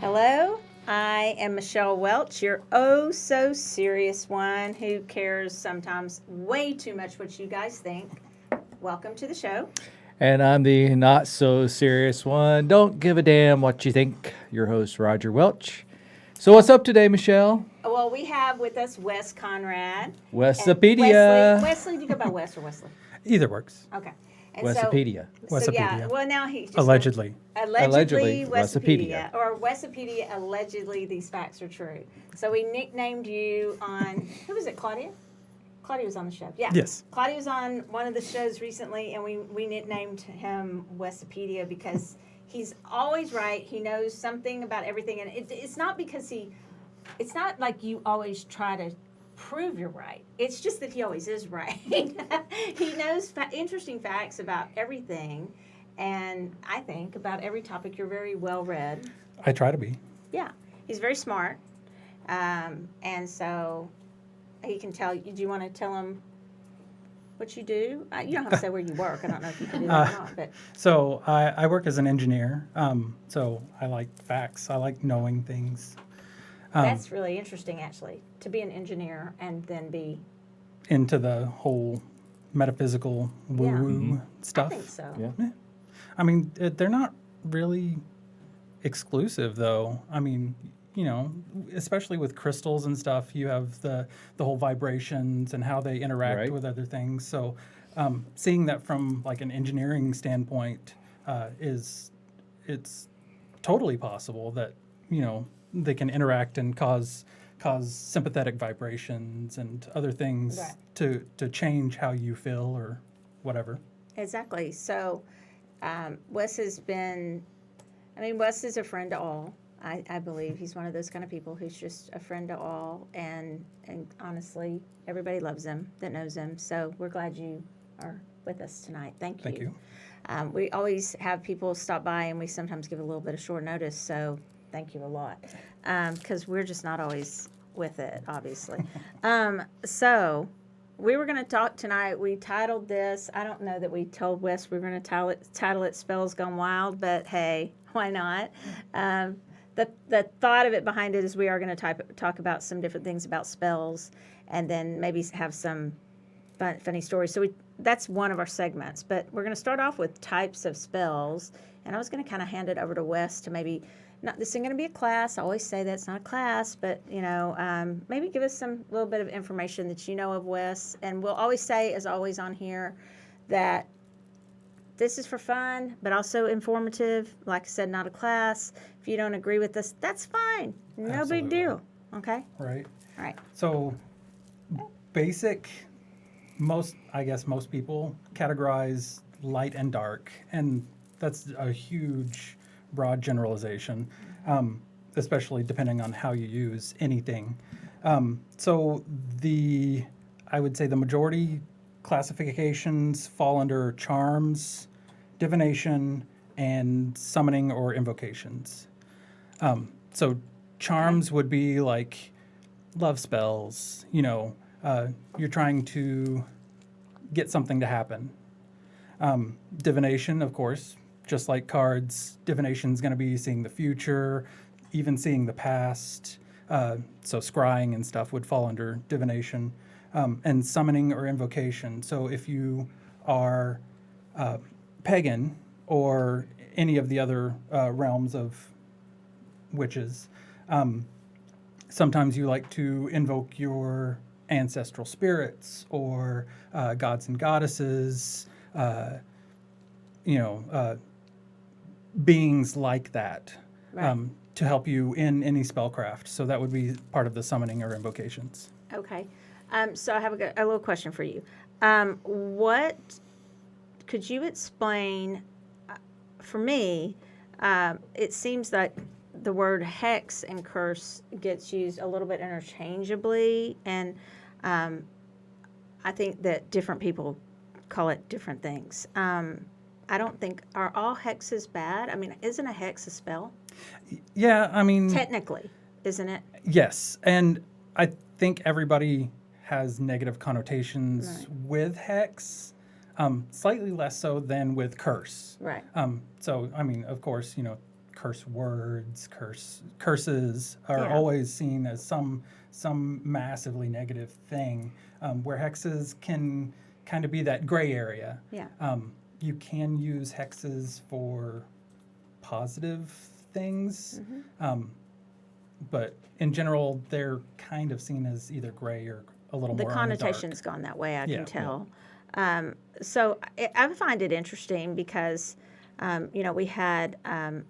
Hello, I am Michelle Welch, your oh so serious one who cares sometimes way too much what you guys think. Welcome to the show. And I'm the not so serious one. Don't give a damn what you think. Your host, Roger Welch. So, what's up today, Michelle? Well, we have with us Wes Conrad. Westopedia. Wesley, do you go by Wes or Wesley? Either works. Okay. And Westopedia. So yeah, Westopedia. well now he just Allegedly. Allegedly Westopedia. or Westopedia. Allegedly, these facts are true. So we nicknamed you on who was it? Claudia. Claudia was on the show. Yeah. Yes. Claudia was on one of the shows recently, and we nicknamed him Westopedia because he's always right. He knows something about everything, and it's not because it's not like you always try to prove you're right. It's just that he always is right. He knows interesting facts about everything, and I think about every topic. You're very well read. I try to be. Yeah, he's very smart, and so he can tell you. Do you want to tell him what you do? You don't have to say where you work. I don't know if you can do that or not. But So I work as an engineer. So I like facts. I like knowing things. that's really interesting, actually, to be an engineer and then be. Into the whole metaphysical woo-woo stuff. I think so. Yeah. I mean, they're not really exclusive, though. I mean, you know, especially with crystals and stuff, you have the whole vibrations and how they interact Right. with other things. So seeing that from like an engineering standpoint it's totally possible that, you know, they can interact and cause sympathetic vibrations and other things Right. to change how you feel or whatever. Exactly. So, Wes has been, Wes is a friend to all. I believe he's one of those kind of people who's just a friend to all. And honestly, everybody loves him that knows him. So we're glad you are with us tonight. Thank you. Thank you. We always have people stop by, and we sometimes give a little bit of short notice. So thank you a lot, because we're just not always with it, obviously. So we were going to talk tonight. We titled this. I don't know that we told Wes we were going to title it "Spells Gone Wild," but hey, why not? The thought of it behind it is we are going to talk about some different things about spells, and then maybe have some funny stories. So that's one of our segments. But we're going to start off with types of spells, and I was going to kind of hand it over to Wes to maybe. Not, this isn't going to be a class. I always say that it's not a class, but maybe give us some little bit of information that you know of Wes. And we'll always say, as always on here, that this is for fun, but also informative. Like I said, not a class. If you don't agree with us, that's fine. No big Absolutely. deal. Okay. Right. All right. So basic, most people categorize light and dark, and that's a huge, broad generalization, especially depending on how you use anything. So I would say the majority classifications fall under charms, divination, and summoning or invocations. So charms would be like love spells, you're trying to get something to happen. Divination, of course, just like cards, divination is going to be seeing the future, even seeing the past. So scrying and stuff would fall under divination. And summoning or invocation. So if you are pagan or any of the other realms of witches, sometimes you like to invoke your ancestral spirits or gods and goddesses, beings like that, Right. to help you in any spellcraft. So that would be part of the summoning or invocations. Okay. So I have a little question for you. What could you explain? For me, it seems that the word hex and curse gets used a little bit interchangeably, and I think that different people call it different things. I don't think, are all hexes bad? I mean, isn't a hex a spell? Yeah, I mean, Technically, isn't it? yes. And I think everybody has negative connotations Right. with hex, slightly less so than with curse. Right. So, I mean, of course, curse words, curses are Yeah. always seen as some massively negative thing, where hexes can kind of be that gray area. Yeah. You can use hexes for positive things, but in general, they're kind of seen as either gray or a little The more on the dark. connotation's gone that way, I Yeah. can tell. So I find it interesting because, we had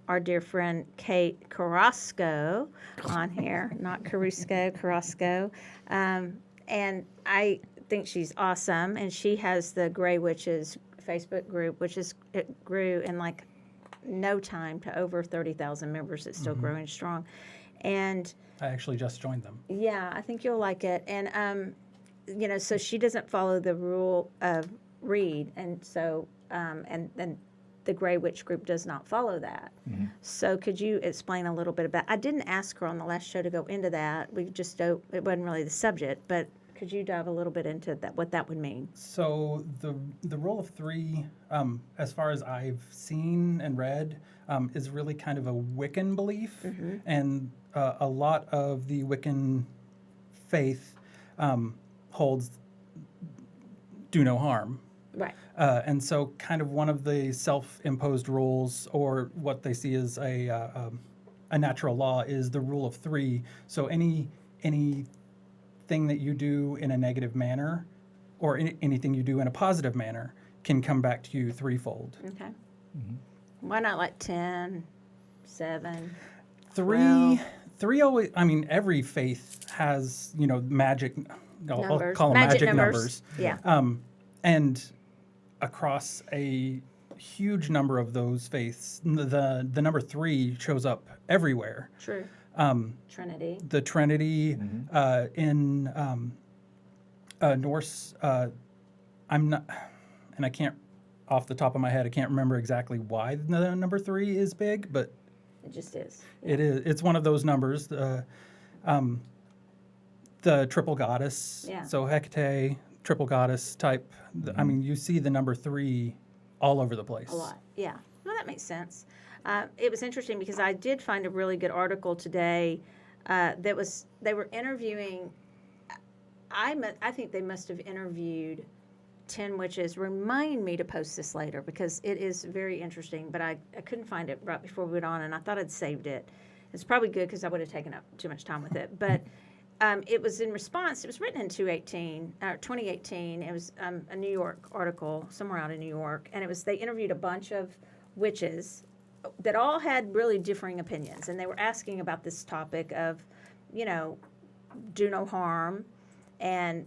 our dear friend Kate Carrasco on here, not Carusco, Carrasco. And I think she's awesome. And she has the Grey Witches Facebook group, it grew in like no time to over 30,000 members. It's still growing strong. And I actually just joined them. yeah, I think you'll like it. And, so she doesn't follow the rule of read. And so, and the Grey Witch group does not follow that. So could you explain a little bit about, I didn't ask her on the last show to go into that. We just don't, it wasn't really the subject, but could you dive a little bit into that, what that would mean? So the rule of three, as far as I've seen and read, is really kind of a Wiccan belief, and a lot of the Wiccan faith holds do no harm. Right. And so kind of one of the self-imposed rules, or what they see as a natural law, is the rule of three. So anything that you do in a negative manner, or anything you do in a positive manner, can come back to you threefold. Okay. Why not like 10, 7? Three always, I mean, every faith has, magic, I'll Numbers. call them Magic magic numbers. Yeah. And across a huge number of those faiths, the number 3 shows up everywhere. True. Trinity. The Trinity in Norse, I'm not, and I can't, off the top of my head, I can't remember exactly why the number 3 is big, but It just is. it is. It's one of those numbers. The triple goddess. Yeah. So Hecate, triple goddess type. I mean, you see the number 3 all over the place. A lot. Yeah. Well, that makes sense. It was interesting because I did find a really good article today they were interviewing, I think they must have interviewed 10 witches. Remind me to post this later because it is very interesting, but I couldn't find it right before we went on, and I thought I'd saved it. It's probably good because I would have taken up too much time with it. But it was in response. It was written in 2018. It was a New York article, somewhere out in New York, and they interviewed a bunch of witches that all had really differing opinions, and they were asking about this topic of, do no harm, and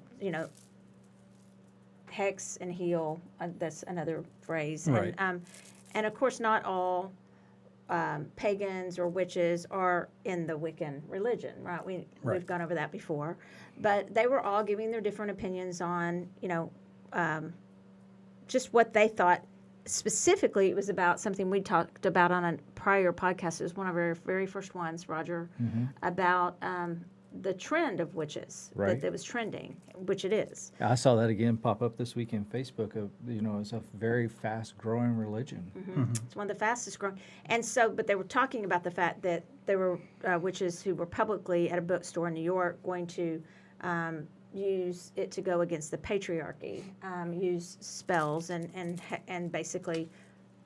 hex and heal. That's another phrase. Right. And of course, not all pagans or witches are in the Wiccan religion, right? We've gone over that before, but they were all giving their different opinions on, just what they thought. Specifically, it was about something we talked about on a prior podcast. It was one of our very first ones, Roger, about the trend of witches, Right. that was trending, which it is. I saw that again pop up this week in Facebook. It's a very fast growing religion. It's one of the fastest growing. And so, but they were talking about the fact that there were witches who were publicly at a bookstore in New York going to use it to go against the patriarchy, use spells and basically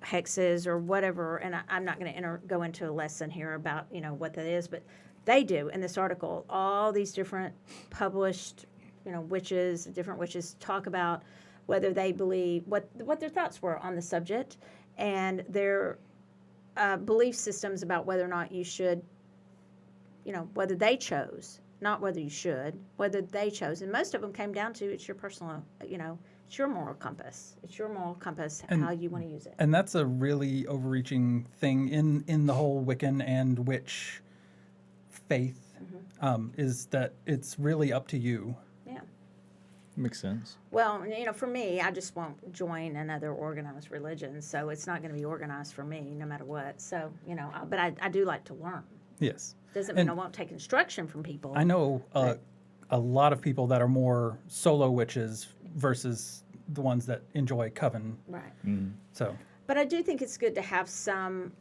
hexes or whatever. And I'm not going to go into a lesson here about what that is, but they do in this article. All these different published, different witches talk about whether they believe what their thoughts were on the subject and their belief systems about whether or not you should, whether they chose. Not whether you should, whether they chose. And most of them came down to it's your personal, it's your moral compass. It's your moral compass, how you want to use it. And that's a really overreaching thing in the whole Wiccan and witch faith, is that it's really up to you. Yeah. Makes sense. Well, for me, I just won't join another organized religion. So it's not going to be organized for me no matter what. So, but I do like to learn. Yes. Doesn't mean I won't take instruction from people. I know a lot of people that are more solo witches versus the ones that enjoy coven. Right. So, But I do think it's good to have some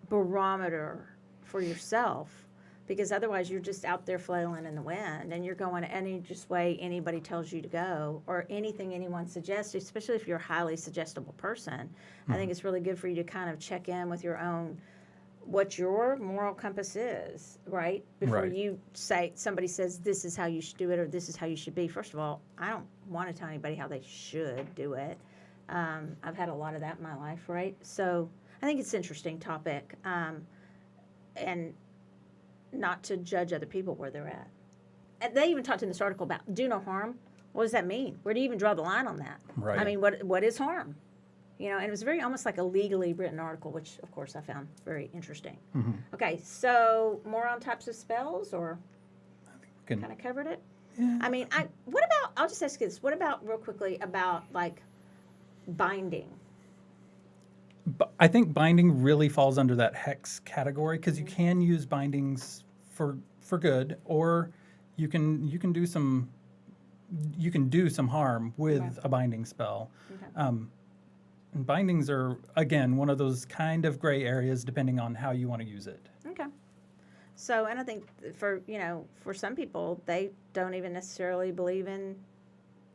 barometer for yourself, because otherwise you're just out there flailing in the wind and you're going any just way anybody tells you to go or anything anyone suggests, especially if you're a highly suggestible person. I think it's really good for you to kind of check in with your own, what your moral compass is, right? Before Right. you say, somebody says, this is how you should do it or this is how you should be. First of all, I don't want to tell anybody how they should do it. I've had a lot of that in my life, right? So I think it's an interesting topic. And not to judge other people where they're at. And they even talked in this article about do no harm. What does that mean? Where do you even draw the line on that? Right. I mean, what is harm? You know, and it was very almost like a legally written article, which of course I found very interesting. Mm-hmm. Okay, so more on types of spells, or Can- kind of covered it. Yeah. I mean, what about? I'll just ask you this. What about real quickly about like binding? But I think binding really falls under that hex category because you can use bindings for good, or you can do some harm with Right. a binding spell. Okay. And bindings are again one of those kind of gray areas depending on how you want to use it. Okay. So, and I think for some people, they don't even necessarily believe in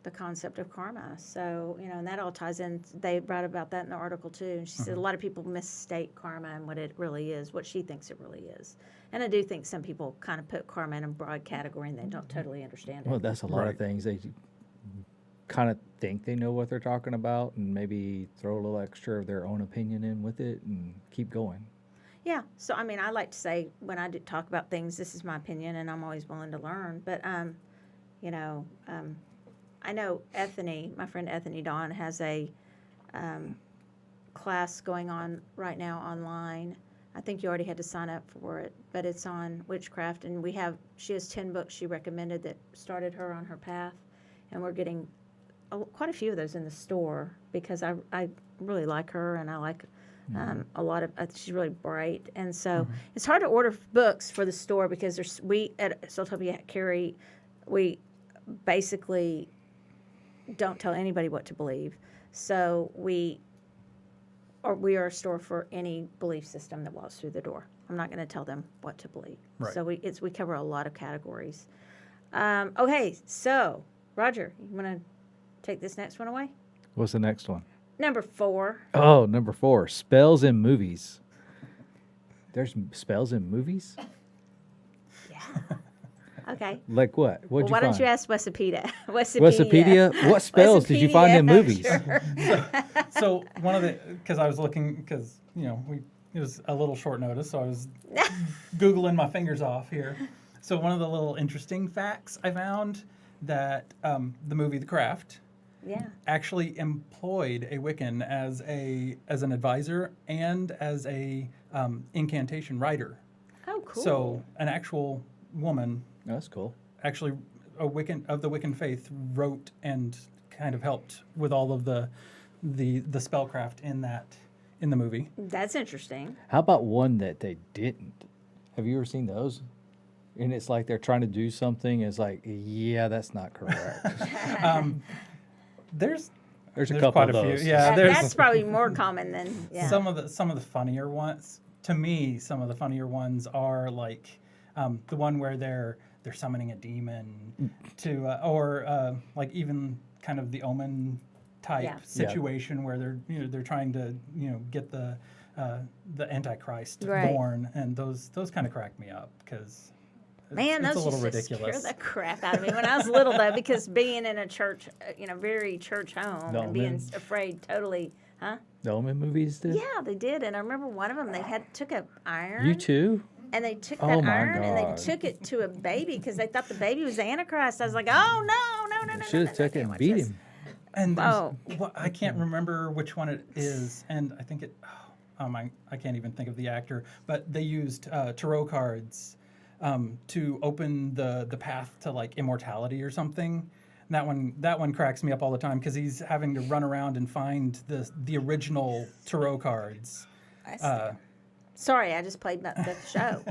the concept of karma. So, and that all ties in. They write about that in the article too. And she said a lot of people misstate karma and what it really is, what she thinks it really is. And I do think some people kind of put karma in a broad category and they don't totally understand it. Well, that's a lot Right. of things. They kind of think they know what they're talking about and maybe throw a little extra of their own opinion in with it and keep going. Yeah. So, I mean, I like to say when I do talk about things, this is my opinion and I'm always willing to learn. But, I know Ethany, my friend Ethany Dawn, has a class going on right now online. I think you already had to sign up for it, but it's on witchcraft. And she has 10 books she recommended that started her on her path. And we're getting quite a few of those in the store because I really like her and I like a lot of, she's really bright. And so it's hard to order books for the store because we at Soultopia carry, we basically don't tell anybody what to believe. So we are a store for any belief system that walks through the door. I'm not going to tell them what to believe. Right. So we cover a lot of categories. Okay, so Roger, you want to take this next one away? What's the next one? Number 4. Oh, number 4, spells in movies. There's spells in movies? Yeah. Okay. Like what? What'd Why you don't find? you ask Wessopedia? Wikipedia? What spells did you find in movies? So one of the because I was looking because it was a little short notice, so I was googling my fingers off here. So one of the little interesting facts I found that the movie The Craft Yeah. actually employed a Wiccan as an advisor and as a incantation writer. Oh, cool. So an actual woman, Oh, that's cool. actually a Wiccan of the Wiccan faith, wrote and kind of helped with all of the spellcraft in the movie. That's interesting. How about one that they didn't? Have you ever seen those? And it's like they're trying to do something. It's like, yeah, that's not correct. There's There's a couple quite of a few. those. Yeah, there's That's probably more common than some of the funnier ones. To me, some of the funnier ones are like the one where they're summoning a demon to, or like even kind of the Omen type Yeah. situation where they're trying to get the Antichrist Right. born, and those kind of crack me up because Man, it's a those little used to scare ridiculous. the crap out of me when I was little, though, because being in a church, very church home, No, and being man. afraid totally, huh? The Omen movies did? Yeah, they did. And I remember one of them, they took a iron. You too? And they took Oh, that my iron and God. they took it to a baby because they thought the baby was the Antichrist. I was like, oh, no. Should have took it and beat him. And Oh. I can't remember which one it is, and I think I can't even think of the actor, but they used tarot cards to open the path to like immortality or something. And that one cracks me up all the time because he's having to run around and find the original tarot cards. Sorry, I just played the show.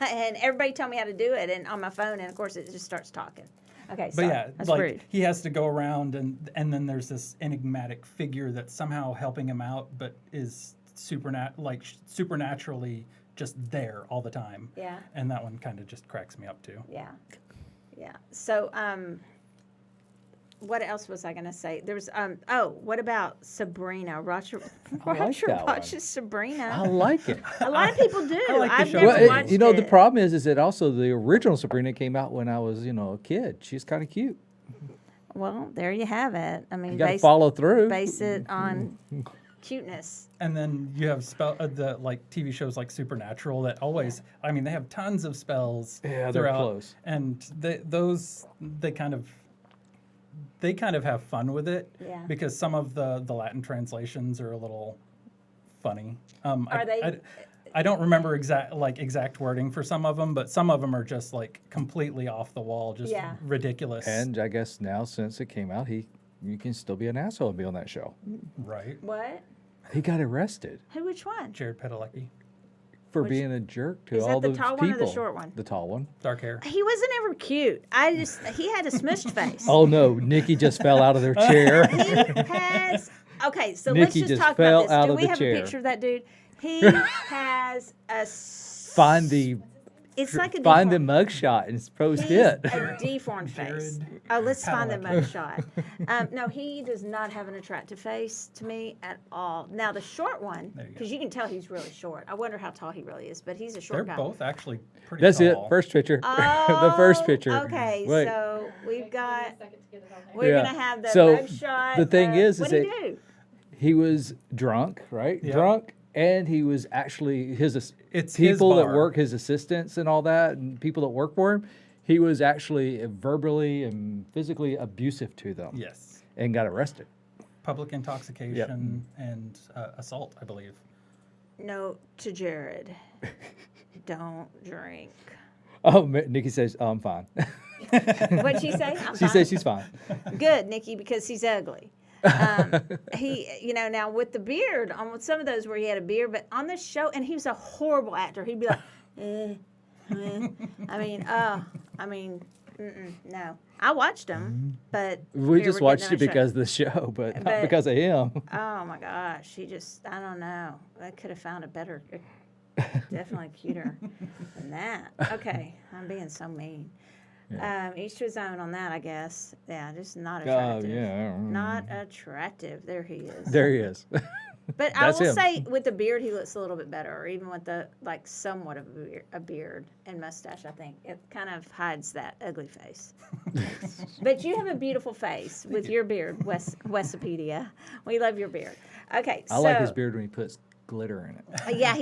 And everybody told me how to do it and on my phone, and of course it just starts talking. Okay, But sorry. yeah, That's like rude. he has to go around and then there's this enigmatic figure that's somehow helping him out, but is supernaturally just there all the time. Yeah. And that one kind of just cracks me up too. Yeah. Yeah. So, what else was I going to say? There was, what about Sabrina? Roger that one. watches Sabrina. I like it. A lot of people do. I like the I've show. never Well, watched you know, it. the problem is that also the original Sabrina came out when I was, a kid. She's kind of cute. Well, there you have it. I mean, You got to follow through. base it on cuteness. And then you have the TV shows like Supernatural that always, I mean, they have tons of spells. Yeah, they're throughout, close. And they kind of have fun with it. Yeah. Because some of the Latin translations are a little funny. Are they? I don't remember exact wording for some of them, but some of them are just like completely off the wall, just Yeah. ridiculous. And I guess now since it came out, you can still be an asshole and be on that show. Right. What? He got arrested Who? Which one? Jared Padalecki, for being a jerk to Is that all the those tall people. one or the short one? The tall one. dark hair. He wasn't ever cute. He had a smushed face. Oh no, Nikki just fell out of their chair. He has. Okay, so let's Nikki just just talk fell about this. out Do of we the have chair. a picture of that dude? He has a. Find the It's like a find the deformed- mugshot and post He's it. a deformed face. Jared Oh, let's find the Padalecki. mugshot. No, he does not have an attractive face to me at all. Now the short one, There you go. because you can tell he's really short. I wonder how tall he really is, but he's a They're short guy. both actually pretty That's tall. it. First picture. Oh, The first picture. Okay, Wait. so we've got. Second to get it on We're Yeah. gonna have the So, mugshot. the thing is what that- did he do? He was drunk, right? Yep. Drunk, and he was actually It's his people that bar. work, his assistants and all that, and people that work for him. He was actually verbally and physically abusive to them, Yes. and got arrested. Public intoxication and assault, I believe. Note to Jared: don't drink. Oh, Nikki says, "Oh, I'm fine." What'd she say? I'm She fine. says she's fine. Good, Nikki, because he's ugly. He, now with the beard, on some of those where he had a beard, but on this show, and he was a horrible actor. He'd be like, no. I watched him, but We here just we're watched getting it on a show. because of the show, but not But- because of him. Oh my gosh, I don't know. I could have found a better, definitely cuter than that. Okay, I'm being so mean. Each to his own on that, I guess. Yeah, just not attractive. yeah. Not attractive. There he is. There he is. But I That's will him. say, with the beard, he looks a little bit better, or even with the somewhat of a beard and mustache. I think it kind of hides that ugly face. But you have a beautiful face with your beard, Westopedia. We love your beard. Okay, I like his beard when he puts glitter in it. Yeah,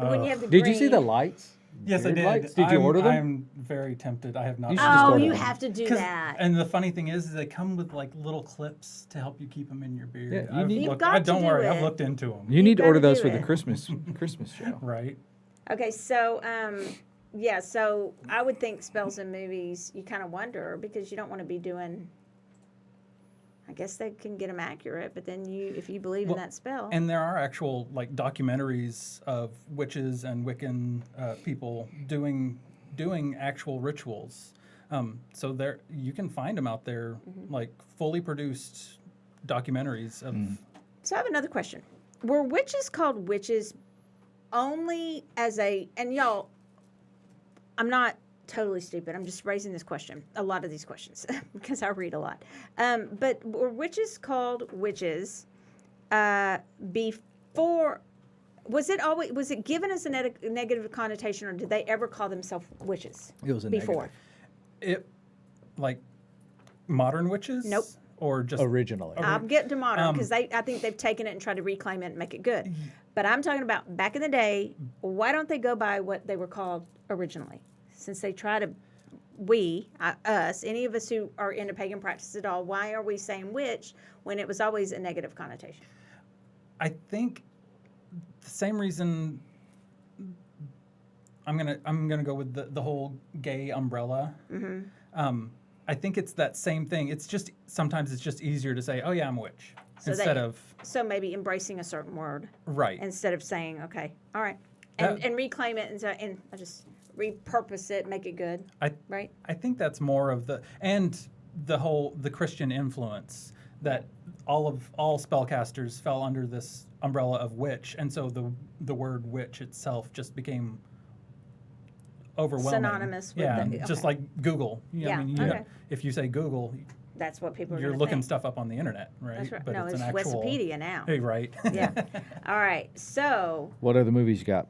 when you have the Did you see the green- lights? Yes, I Beard did. lights? Did you order them? I'm very tempted. I have not. You should just Oh, order you them. have to do 'Cause- that. And the funny thing is they come with like little clips to help you keep them in your beard. Yeah, you need- You've got to don't do worry, it. I've looked into them. You need to gotta order those do for the it. Christmas show. Right. Okay, so yeah, so I would think spells in movies, you kind of wonder because you don't want to be doing. I guess they can get them accurate, but then if you believe in Well, that spell, And there are actual like documentaries of witches and Wiccan people doing actual rituals. So there you can find them out there, like fully produced documentaries of. so I have another question: were witches called witches only as and y'all? I'm not totally stupid. I'm just raising this question. A lot of these questions because I read a lot. But were witches called witches before? Was it given as a negative connotation, or did they ever call themselves witches It was a before? negative. It like modern witches? Nope. Or just Originally. I'm getting to modern because I think they've taken it and tried to reclaim it and make it good. But I'm talking about back in the day. Why don't they go by what they were called originally? Since they try to, us, any of us who are into pagan practice at all, why are we saying witch when it was always a negative connotation? I think the same reason. I'm gonna go with the whole gay umbrella. I think it's that same thing. It's just sometimes it's just easier to say, "Oh yeah, I'm a witch," So maybe embracing a certain word right. instead of saying, "Okay, all right," That- and reclaim it and I just repurpose it, make it good, right? I think that's more of the Christian influence that all spellcasters fell under this umbrella of witch, and so the word witch itself just became overwhelming. Synonymous with just okay. like Google. Yeah, I mean, you know, okay. if you say Google, That's what people are you're gonna looking think. stuff up on the internet, right? That's right. But No, it's it's an actual Wikipedia now. Hey, right. Yeah. All right. So What other movies you got?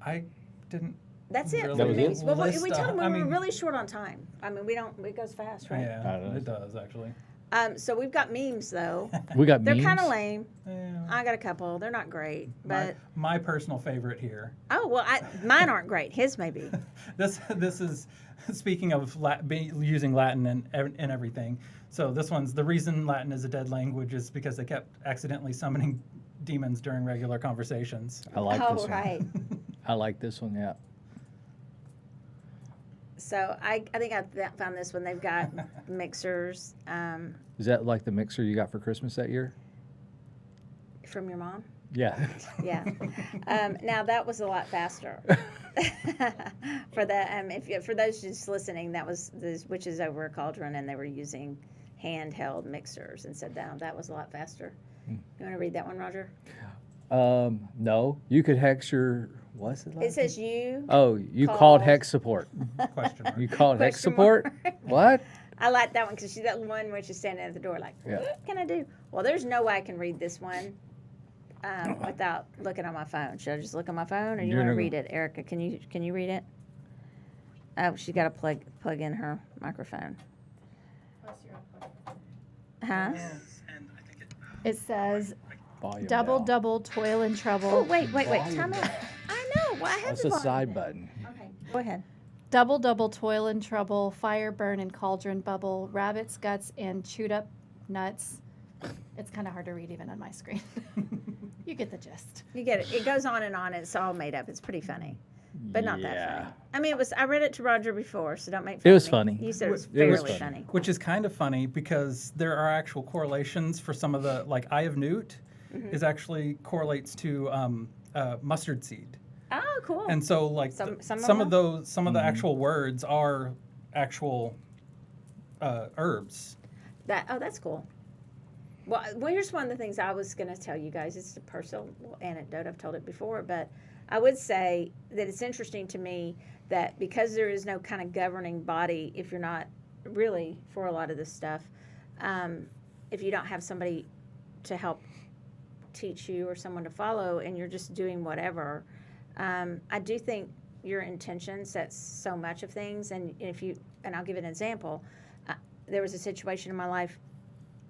I didn't. that's it really That for was the it? movies. Well, we list, told them we I were mean, really short on time. I mean, we don't. It goes fast, right? Yeah, don't know. it does actually. So we've got memes though. We got They're memes. kind of lame. Yeah. I got a couple. They're not great, My, but my personal favorite here. oh well, mine aren't great. His may be. This is speaking of using Latin and everything. So this one's the reason Latin is a dead language is because they kept accidentally summoning demons during regular conversations. I like Oh this one. right. I like this one. Yeah. So I think I found this one. They've got mixers Is that like the mixer you got for Christmas that year? from your mom. Yeah. Yeah. Now that was a lot faster. For the for those just listening, that was the witches over a cauldron, and they were using handheld mixers and said that was a lot faster. You want to read that one, Roger? No. You could hex your. What's it like? It says you. Oh, you called called- hex support. Question mark. You called hex Question support? mark. What? I like that one because she's that one where she's standing at the door like, Yeah. what can I do? Well, there's no way I can read this one without looking on my phone. Should I just look on my phone, or you You're want to not read it, Erica? Can you read it? Oh, she's got to plug in her microphone. Huh? It says, Volume double, down. double, toil and Oh, trouble. wait. Volume Time out. down. I know. Well, I have That's the a volume side down. button. Okay, go ahead. Double, double, toil and trouble. Fire, burn, and cauldron bubble. Rabbit's guts and chewed up nuts. It's kind of hard to read even on my screen. You get the gist. You get it. It goes on and on. It's all made up. It's pretty funny, but not that Yeah. funny. I mean, it was. I read it to Roger before, so don't make fun It was of me. funny. You said it was It fairly was funny. funny. Which is kind of funny because there are actual correlations for some of the, like Eye of Newt is actually correlates to mustard seed. Oh, cool. And so like Some of some of them? the actual words are actual herbs. That's cool. Well, here's one of the things I was going to tell you guys. It's a personal anecdote. I've told it before, but I would say that it's interesting to me that because there is no kind of governing body, if you're not really for a lot of this stuff, if you don't have somebody to help teach you or someone to follow, and you're just doing whatever, I do think your intention sets so much of things. And and I'll give an example. There was a situation in my life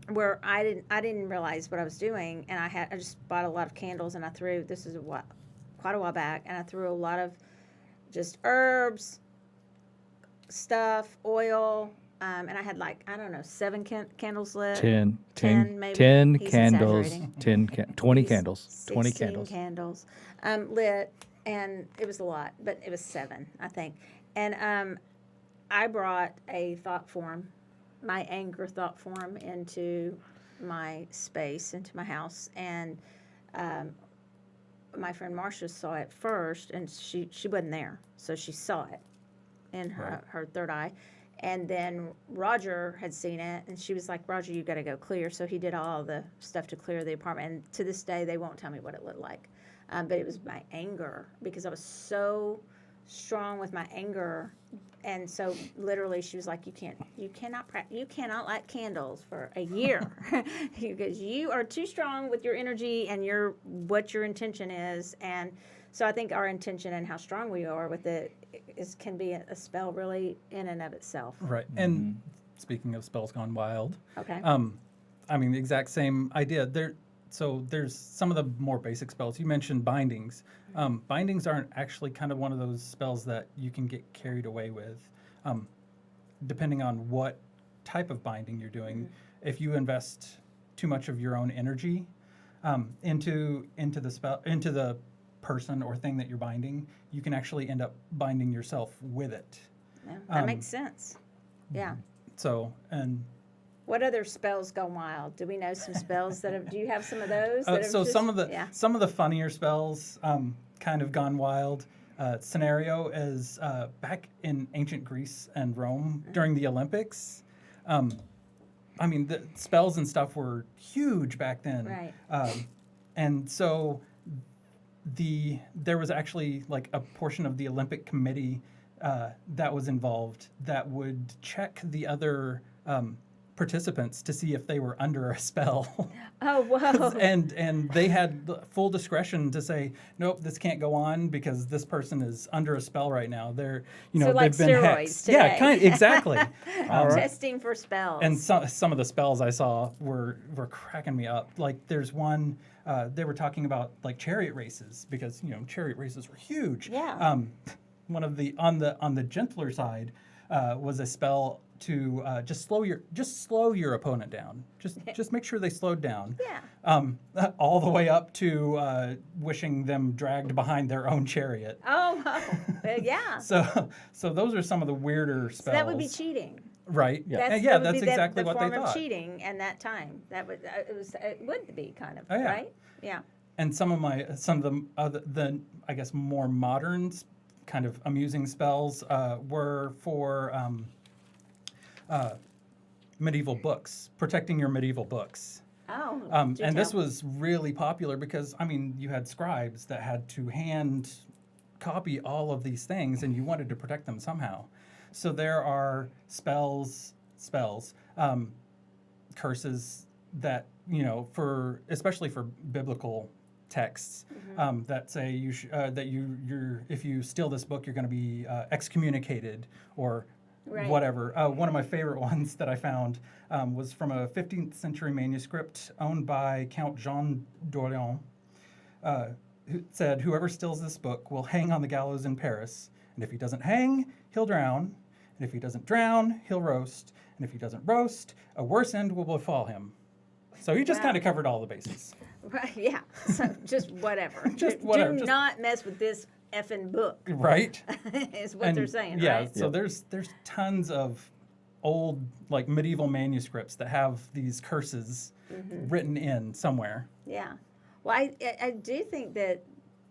where I didn't realize what I was doing, and I just bought a lot of candles, and this is quite a while back, and I threw a lot of just herbs, stuff, oil, and I had like, I don't know, 7 candles lit. 10 maybe. 10 He's candles, exaggerating. 20 He's candles, 20 16 candles. candles lit, and it was a lot, but it was 7, I think. And I brought a thought form, my anger thought form, into my space, into my house, and my friend Marcia saw it first, and she wasn't there, so she saw it in her third eye. And then Roger had seen it, and she was like, Roger, you got to go clear. So he did all the stuff to clear the apartment. And to this day, they won't tell me what it looked like. But it was my anger, because I was so strong with my anger. And so literally she was like, you cannot light candles for a year because you are too strong with your energy and what your intention is. And so I think our intention and how strong we are with it can be a spell really in and of itself. Right. And speaking of spells gone wild, Okay. I mean the exact same idea. So there's some of the more basic spells. You mentioned bindings. Bindings aren't actually kind of one of those spells that you can get carried away with, depending on what type of binding you're doing. If you invest too much of your own energy into the person or thing that you're binding, you can actually end up binding yourself with it. Yeah, that makes sense. Yeah. So, and What other spells go wild? Do we know some spells do you have some of those? That have so just- some of yeah. the funnier spells kind of gone wild. Scenario is back in ancient Greece and Rome during the Olympics. I mean, the spells and stuff were huge back then. Right. And so there was actually like a portion of the Olympic Committee that was involved that would check the other participants to see if they were under a spell. Oh, whoa. and they had full discretion to say, nope, this can't go on because this person is under a spell right now. They're, So like they've been steroids hexed. today. Yeah, exactly. Testing for spells. And some of the spells I saw were cracking me up. Like there's one, they were talking about like chariot races because chariot races were huge. Yeah. One of the on the gentler side was a spell to just slow your opponent down. Just make sure they slowed down. Yeah. All the way up to wishing them dragged behind their own chariot. Oh, yeah. So those are some of the weirder spells. So that would be cheating. Right. Yeah. That Yeah, would that's be exactly the what they form of thought. cheating in that time. That would it would be kind of Oh, yeah. right. Yeah. And some of the I guess more modern kind of amusing spells were for medieval books, protecting your medieval books. Oh. do And this tell. was really popular because you had scribes that had to hand copy all of these things, and you wanted to protect them somehow. So there are spells, curses that especially for biblical texts that say if you steal this book, you're going to be excommunicated or Right. whatever. One of my favorite ones that I found was from a 15th century manuscript owned by Count Jean d'Orléans, who said, "Whoever steals this book will hang on the gallows in Paris, and if he doesn't hang, he'll drown, and if he doesn't drown, he'll roast, and if he doesn't roast, a worse end will befall him." So he just Wow. kind of covered all the bases. Right. Yeah. So just whatever. Just Do whatever, Do just- not mess with this effing book. Right? Is what they're And, saying. Yeah, Right. so Yep. there's tons of old like medieval manuscripts that have these curses written in somewhere. Yeah. Well, I do think that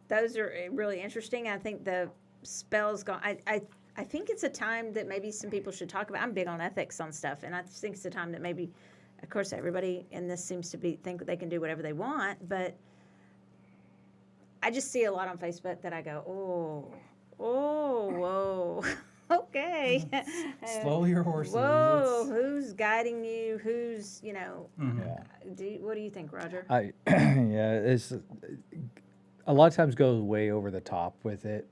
those are really interesting. I think the spells go. I think it's a time that maybe some people should talk about. I'm big on ethics on stuff, and I just think it's a time that maybe, of course, everybody in this seems to think they can do whatever they want, but I just see a lot on Facebook that I go, whoa, okay. Slow your horses. Whoa, It's- who's guiding you? Who's, Yeah. what do you think, Roger? It's a lot of times goes way over the top with it.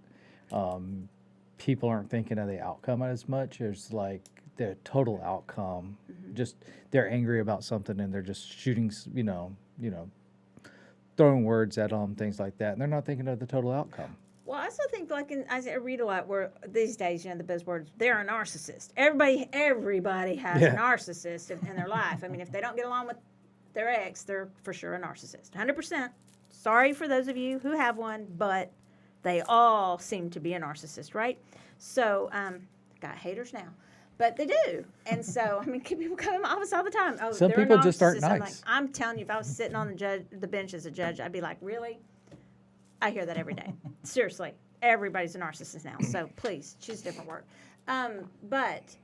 People aren't thinking of the outcome as much as like the total outcome. Just they're angry about something and they're just shooting, throwing words at them, things like that, and they're not thinking of the total outcome. Well, I also think I read a lot where these days, the buzzwords, they're a narcissist. Everybody has Yeah. a narcissist in their life. I mean, if they don't get along with their ex, they're for sure a narcissist. 100%. Sorry for those of you who have one, but they all seem to be a narcissist, right? So, got haters now. But they do. And so, I mean, people come in my office all the time. Oh, Some they're a people just aren't narcissist. I'm like, nice. I'm telling you, if I was sitting on the bench as a judge, I'd be like, really? I hear that every day. Seriously, everybody's a narcissist now. So please choose a different word. But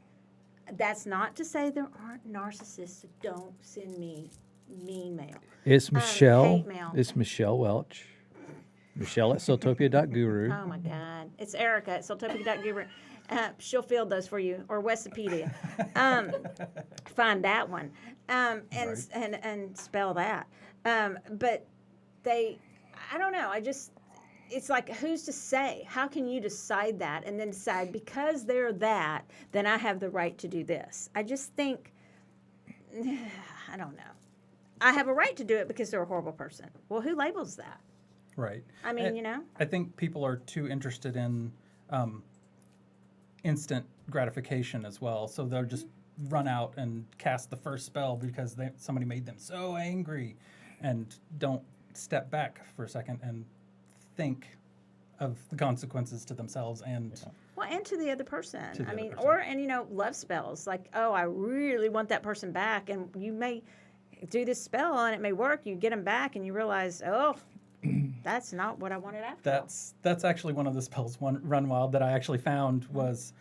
that's not to say there aren't narcissists that don't send me mean mail. It's Michelle. hate mail. It's Michelle Welch. Michelle at Soultopia.guru. Oh my God. It's Erica at Soultopia.guru. She'll field those for you, or Westipedia. Find that one, and spell that. But I don't know. It's like, who's to say? How can you decide that and then decide because they're that, then I have the right to do this? I just think, I don't know. I have a right to do it because they're a horrible person. Well, who labels that? Right. I mean, I think people are too interested in instant gratification as well. So they'll just run out and cast the first spell because somebody made them so angry and don't step back for a second and think of the consequences to themselves and Well, and to the other person. To the I other mean, person. love spells. Like, oh, I really want that person back. And you may do this spell and it may work. You get them back and you realize, oh, that's not what I wanted after all. that's actually one of the spells, Run Wild, that I actually found was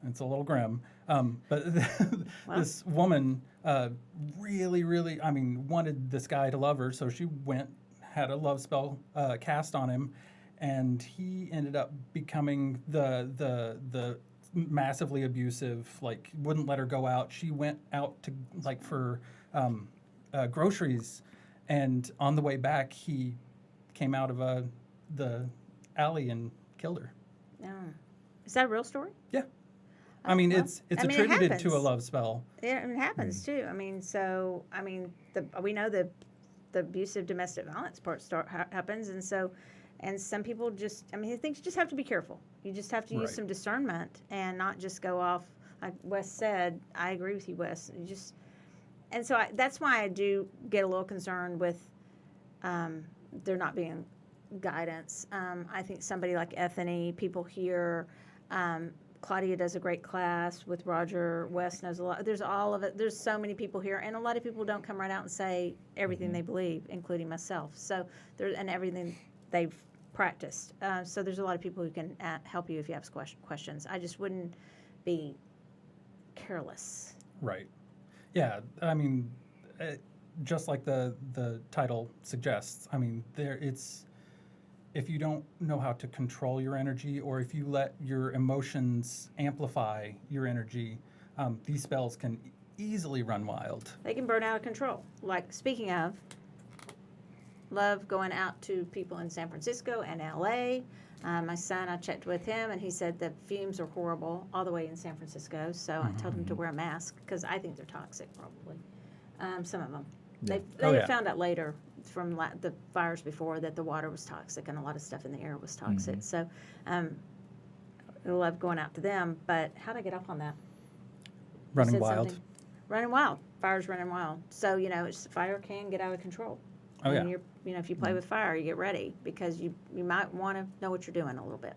It's a little grim. But this woman really, I mean, wanted this guy to love her, so she went, had a love spell cast on him, and he ended up becoming the massively abusive, like wouldn't let her go out. She went out to like for groceries, and on the way back, he came out of the alley and killed her. No. Is that a real story? Yeah. I mean, well, it's I mean, it attributed to a happens. love spell. Yeah, it happens too. I mean, so we know the abusive domestic violence part happens, and some people just, I mean, things just have to be careful. You just have to use Right. some discernment and not just go off. Like Wes said, I agree with you, Wes. And so that's why I do get a little concerned with there not being guidance. I think somebody like Ethany, people here. Claudia does a great class with Roger. Wes knows a lot. There's all of it. There's so many people here, and a lot of people don't come right out and say everything they believe, including myself. So and everything they've practiced. So there's a lot of people who can help you if you have questions. I just wouldn't be careless. Right. Yeah. I mean, just like the title suggests. I mean, if you don't know how to control your energy, or if you let your emotions amplify your energy, these spells can easily run wild. They can burn out of control. Like, speaking of, love going out to people in San Francisco and LA. My son, I checked with him, and he said the fumes are horrible all the way in San Francisco. So I told him to wear a mask because I think they're toxic, probably. Some of them. Yeah. They found out later from the fires before that the water was toxic and a lot of stuff in the air was toxic. So I love going out to them. But how'd I get off on that? You Running said wild. something. Running wild. Fire's running wild. So, fire can get out of control. Oh, And yeah. if you play with fire, you get ready because you might want to know what you're doing a little bit.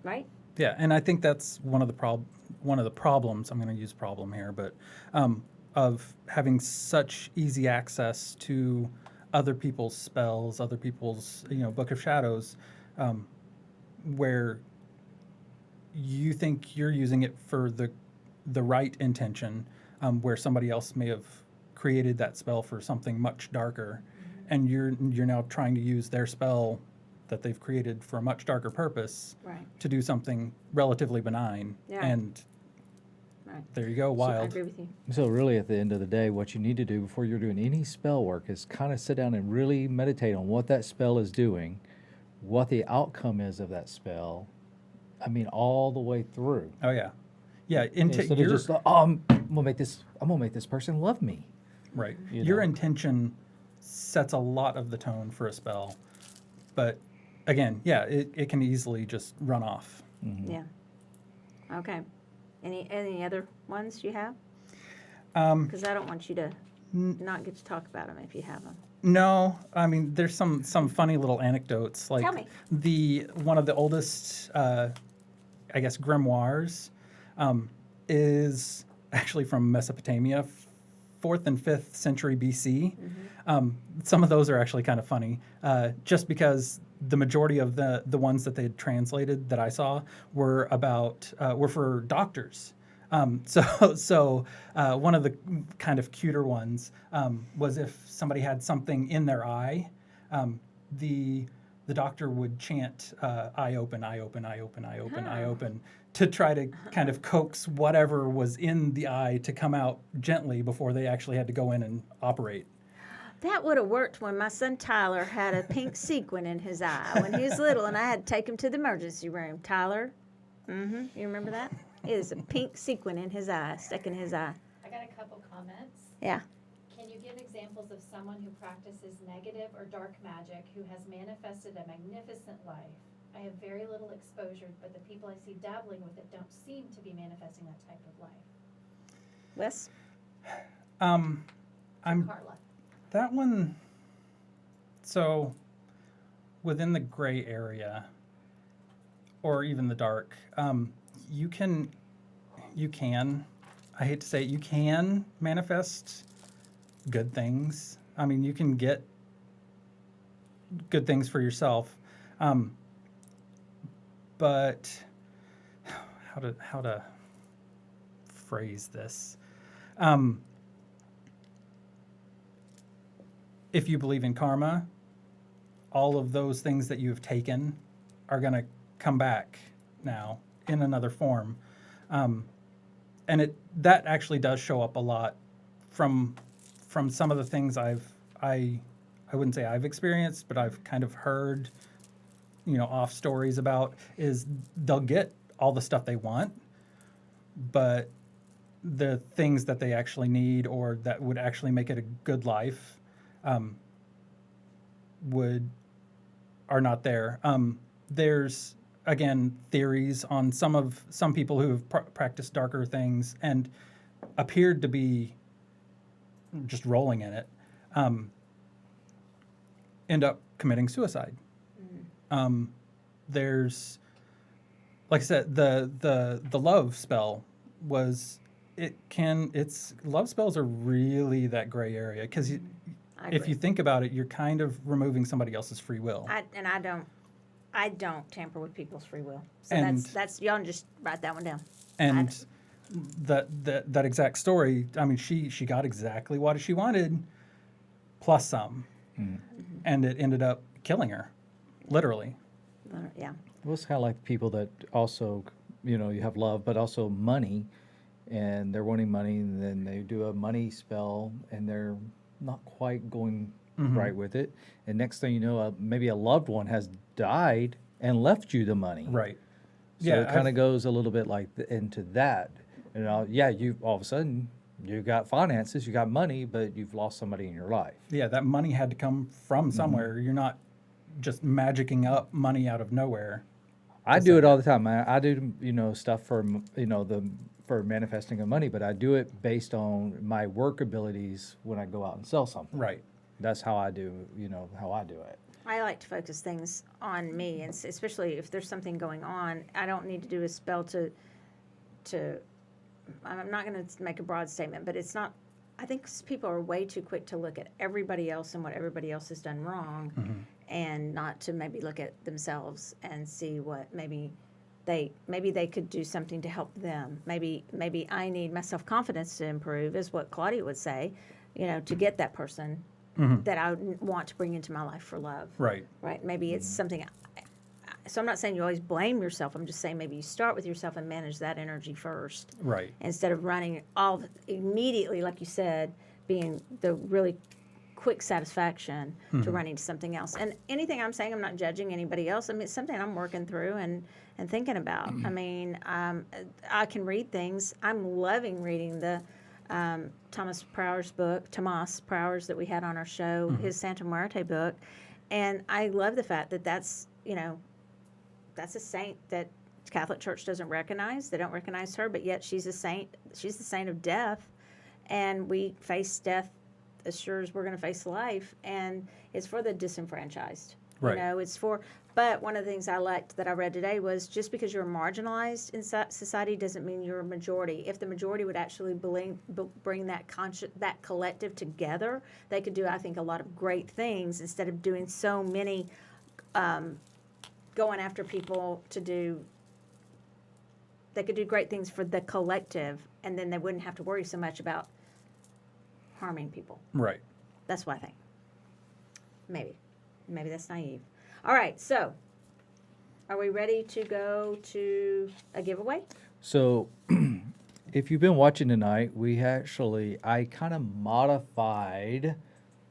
Right? Yeah, and I think that's one of the problems. I'm going to use problem here, but of having such easy access to other people's spells, other people's Book of Shadows, where you think you're using it for the right intention, where somebody else may have created that spell for something much darker, and you're now trying to use their spell that they've created for a much darker purpose Right. to do something relatively benign. Yeah. And Right. there you go, I wild. agree with you. So really, at the end of the day, what you need to do before you're doing any spell work is kind of sit down and really meditate on what that spell is doing, what the outcome is of that spell. I mean, all the way through. Oh yeah, yeah. Into Instead of your just, I'm gonna make this person love me. right. you Your know. intention sets a lot of the tone for a spell, but again, yeah, it can easily just run off. Yeah. Okay. Any other ones you have? Because I don't want you to not get to talk about them if you have them. No, I mean there's some funny little anecdotes. Like Tell me. one of the oldest, I guess, grimoires is actually from Mesopotamia, 4th and 5th century BC. Some of those are actually kind of funny, just because the majority of the ones that they had translated that I saw were for doctors. So one of the kind of cuter ones was if somebody had something in their eye, the doctor would chant, "I open, I open, I open, I open, I open," to try to kind of coax whatever was in the eye to come out gently before they actually had to go in and operate. That would have worked when my son Tyler had a pink sequin in his eye when he was little, and I had to take him to the emergency room. Tyler, you remember that? It is a pink sequin in his eye, stuck in his eye. I got a couple comments. Yeah. Can you give examples of someone who practices negative or dark magic who has manifested a magnificent life? I have very little exposure, but the people I see dabbling with it don't seem to be manifesting that type of life. Wes? I'm Carla. that one. So, within the gray area, or even the dark, you can. I hate to say it, you can manifest good things. I mean, you can get good things for yourself. But how how to phrase this. If you believe in karma, all of those things that you have taken are going to come back now in another form. And that actually does show up a lot from some of the things I wouldn't say I've experienced, but I've kind of heard, off stories about, is they'll get all the stuff they want, but the things that they actually need or that would actually make it a good life are not there. There's, again, theories on some people who have practiced darker things and appeared to be just rolling in it, end up committing suicide. There's, like I said, the love spell was, love spells are really that gray area, because if you think about it, you're kind of removing somebody else's free will. I don't tamper with people's free will. So And- that's y'all just write that one down. And that exact story, I mean, she got exactly what she wanted, plus some, and it ended up killing her, literally. Yeah. Well, it's kind of like people that also, you have love, but also money, and they're wanting money, and then they do a money spell, and they're not quite going right with it. And next thing you know, maybe a loved one has died and left you the money. Right. So it kind of goes a little bit like into that. You all of a sudden, you got finances, you got money, but you've lost somebody in your life. Yeah, that money had to come from somewhere. You're not just magicking up money out of nowhere. I do it all the time. I do, stuff for, for manifesting of money, but I do it based on my work abilities when I go out and sell something. Right. That's how I do, how I do it. I like to focus things on me, and especially if there's something going on. I don't need to do a spell to I'm not going to make a broad statement, but it's not, I think people are way too quick to look at everybody else and what everybody else has done wrong, and not to maybe look at themselves and see what maybe they could do something to help them. Maybe I need my self-confidence to improve, is what Claudia would say, to get that person that I want to bring into my life for love. Right. Right. Maybe it's something. So I'm not saying you always blame yourself. I'm just saying maybe you start with yourself and manage that energy first, Right. instead of running immediately, like you said, being the really quick satisfaction to running to something else. And anything I'm saying, I'm not judging anybody else. I mean, it's something I'm working through and thinking about. I mean, I can read things. I'm loving reading the Thomas Prowers that we had on our show, his Santa Muerte book. And I love the fact that that's a saint that the Catholic Church doesn't recognize. They don't recognize her, but yet she's a saint. She's the saint of death. And we face death as sure as we're going to face life. And it's for the disenfranchised. Right. It's for, but one of the things I liked that I read today was just because you're marginalized in society doesn't mean you're a majority. If the majority would actually bring that collective together, they could do, I think, a lot of great things instead of doing so many, going after people to do. They could do great things for the collective, and then they wouldn't have to worry so much about harming people. Right. That's what I think. Maybe that's naive. All right, so are we ready to go to a giveaway? So, if you've been watching tonight, I kind of modified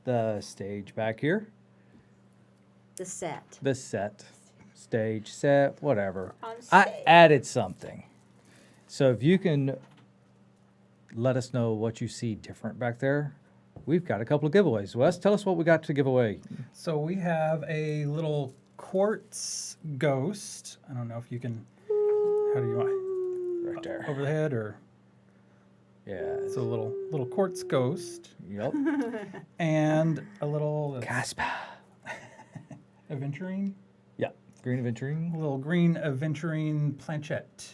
the stage back here. The set. The stage, set, whatever. On I stage. added something. So if you can let us know what you see different back there, we've got a couple of giveaways. Wes, tell us what we got to give away. So we have a little quartz ghost. I don't know if you can, how do you want, Right there. over the head, or Yeah. it's a little quartz ghost, Yep. and a little Casper. Aventurine, Yeah. Green a Aventurine. little green Aventurine planchette.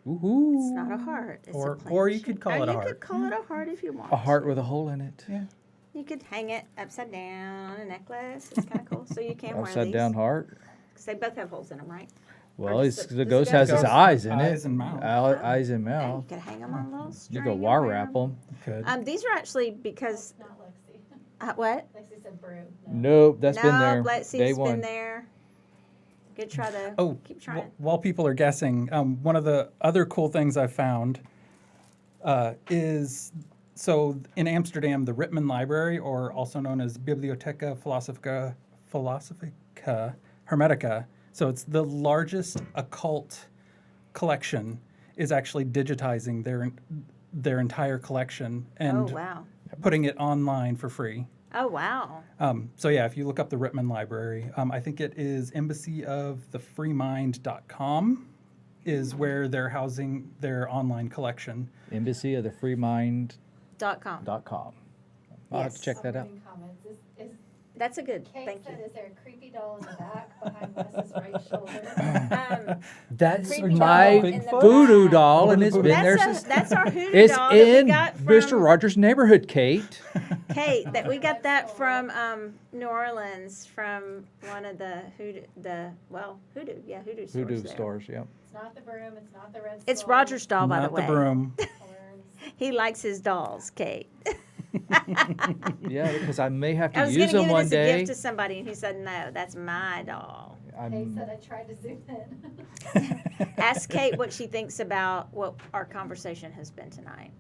Woohoo. It's not a heart. It's Or- a or you planchette. could call Or it a You heart. could call it a heart if you want. A heart with a hole in it. Yeah. You could hang it upside down on a necklace. It's kind of cool. So you can wear Upside these. down heart. 'Cause they both have holes in them, right? Well, does it's, the- the does ghost has his Ghost eyes in eyes it. and mouth. Eyes and Yeah, you mouth. could hang them on a little string. You could wire around wrap them. Could. These are actually because Not Lexi. what? Lexi said broom. Nope, that's been No, there. Lexi's Day been one. there. Good try though. Oh, Keep trying. while people are guessing, one of the other cool things I found is so in Amsterdam, the Rittman Library, or also known as Bibliotheca Philosophica Hermetica, so it's the largest occult collection, is actually digitizing their entire collection Oh and wow. putting it online for free. Oh wow. So yeah, if you look up the Rittman Library, I think it is embassyofthefreemind.com is where they're housing their online collection. Embassy of the Freemind.com. .com. I'll have to Yes. check that out. Reading comments. Is That's a good. Kate Thank said, you. is there a creepy doll in the back behind Wes's right shoulder? That's Creepy my doll in the voodoo back. doll, and it's been there That's since. that's our hoodoo It's doll that we in got from Mr. Rogers' neighborhood, Kate. Kate. That we got that from New Orleans from one of the hoodoo stores. Voodoo there. stores, yeah. It's not the broom, it's not the red It's skull, Roger's doll, by the Not way. the broom. horns. He likes his dolls, Kate. Yeah, because I may have I to was use going to them give it one as a day. gift to somebody, and he said, "No, that's my doll." Kate said, I tried to zoom in. Ask Kate what she thinks about what our conversation has been tonight.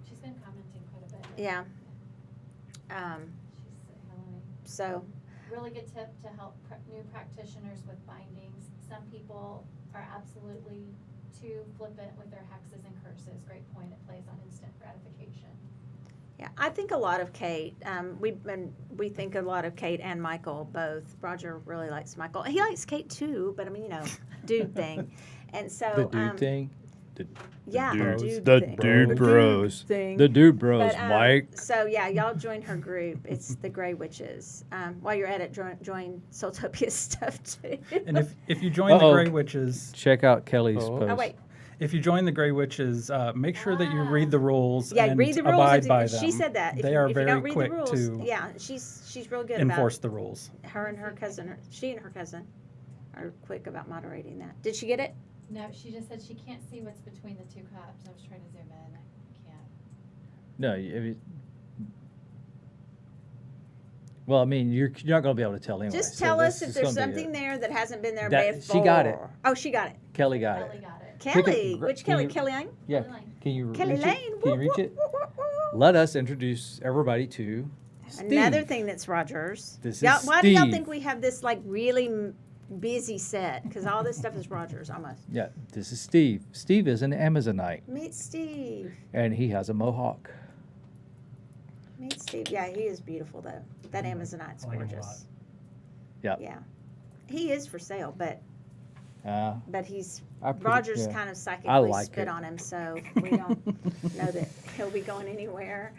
She's been commenting quite a bit. Yeah. She's hello. So Really good tip to help new practitioners with bindings. Some people are absolutely too flippant with their hexes and curses. Great point. It plays on instant gratification. yeah, I think a lot of Kate. We think a lot of Kate and Michael both. Roger really likes Michael. He likes Kate too, but I mean, dude thing. And so The dude thing. yeah, dudes. dude The thing. dude The bros. thing. The dude bros, But, Mike. So yeah, y'all join her group. It's the Grey Witches. While you're at it, join Soultopia's stuff too. And if you join the Uh-oh. Grey Witches, Check out Kelly's post. Oh wait, if you join the Grey Witches, make sure that you read the rules yeah, and read the rules. abide by them. She said that. They are if you very don't read quick the rules, to yeah, she's real good enforce the rules. about her and her cousin. She and her cousin are quick about moderating that. Did she get it? No, she just said she can't see what's between the two cups. I was trying to zoom in. I can't. No, well, I mean, you're not going to be able to tell anyway. Just so tell this us if is there's gonna be something it. there that hasn't been there That- before. she got it. Oh, she got it. Kelly got Kelly it. got it. Pick a Kelly, gr- which can Kelly? you- Kelly Lane? Yeah. Kelly Lane. Can you Kelly reach Lane. it? Can you reach it? Woo, woo, woo, woo. Let us introduce everybody to Steve. Another thing that's Rogers. This Y'all, is why do y'all Steve. think we have this like really busy set? Because all this stuff is Rogers almost. Yeah, this is Steve. Steve is an Amazonite, Meet Steve. and he has a mohawk. Meet Steve. Yeah, he is beautiful though. That Amazonite's I like him a gorgeous. Yeah. Yeah. He is for sale, but he's Rogers kind of psychically like spit it. on him, so we don't know that he'll be going anywhere.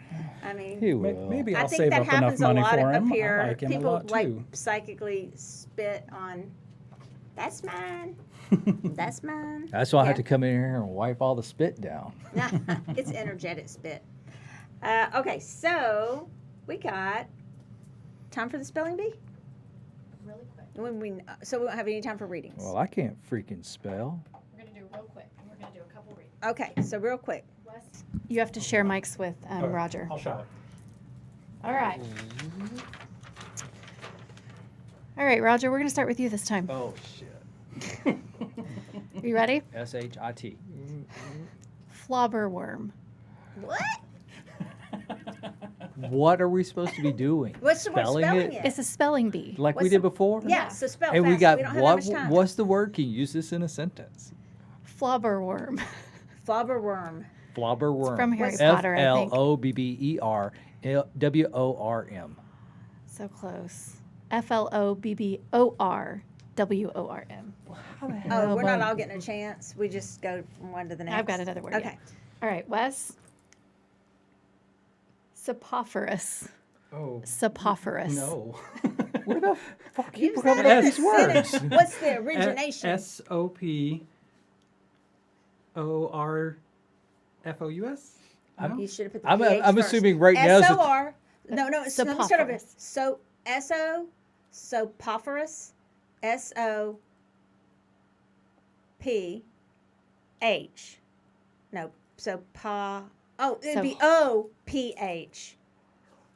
I mean, He will. Maybe I I'll think save that up enough happens a money lot for up him. here. I like him a People lot like too. psychically spit on. That's mine. That's mine. That's why I Yeah. have to come in here and wipe all the spit down. It's energetic spit. Okay, so we got time for the spelling bee. Really quick. So we won't have any time for readings. Well, I can't freaking spell. We're going to do real quick. And we're going to do a couple readings. Okay, so real quick. Wes? You have to share mics with Roger. I'll show it. All right. All right, Roger, we're going to start with you this time. Oh, shit. Are you ready? S-H-I-T. Flobberworm. What? What are we supposed to be doing? What's the word spelling it? It's a spelling bee. Like we What's did the- before? Yeah, so spell And fast. we got don't have that what? much time. What's the word? Can you use this in a sentence? Flobberworm. Flobberworm. Flobberworm. from Harry Potter, I think. Flobberworm. So close. Flobborworm. Oh, we're not all getting a chance. We just go from one to the next. I've got another word. Okay. Yeah. All right, Wes. Sapophoros. Oh. Sapophoros. No. Where the fuck you Use coming that up with these words? sentence. What's the origination? S-O-P-O-R-F-O-U-S? No? You should have put the I'm PH I'm first. assuming right now. is S-O-R. No, let me start over. Sapophoros. So, S-O, Sopophoros, S-O, P H. No, so pa. Oh, it'd So- be OPHORIS.